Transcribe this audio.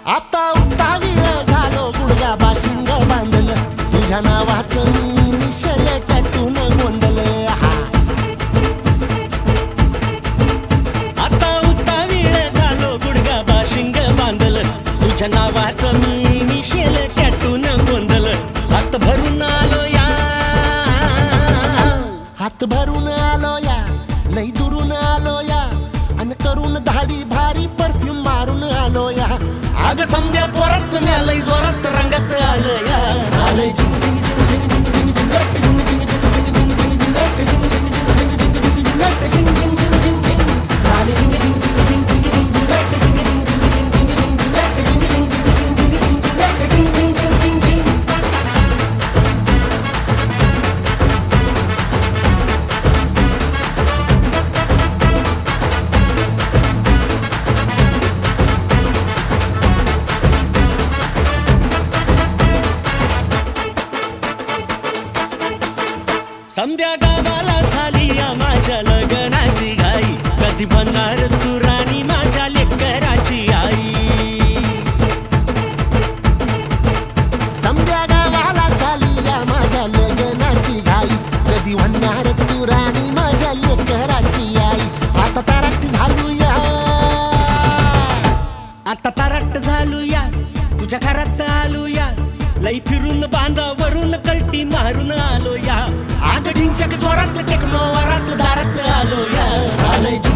आता उतावीळ झालो गुडघा बाशिंग बांधलं तुझ्या नावाचं मी मिशल टॅटून गोंधलं आता उतावीळ झालो गुडघा बाशिंग बांधलं तुझ्या नावाचं मी मिशेल टॅटून गोंधलं हात भरून आलो या हात भरून आलो या लई दुरून आलो या अन करून धाडी भारी परफ्यूम मारून आलो या अग समद्या जोरात लय जोरात रंगात आलं या झालंय झिंग झिंग झिंग झिंग झिंग झिंग झिंग झिंग झिंग समद्या गावाला झाली या माझ्या लग्नाची घाई कधी बनणार तू राणी माझ्या लेकराची आई समद्या गावाला झाली या माझ्या लग्नाची घाई कधी म्हणणार तू राणी माझ्या लेकराची आई आता तारट झालो या आता तारट झालो या तुझ्या घरात आलो या लई फिरून बांधावरून कल्टी मारून आलो या आग ढिंचक जोरात टेक्नो वरात दारात आलो या झालंय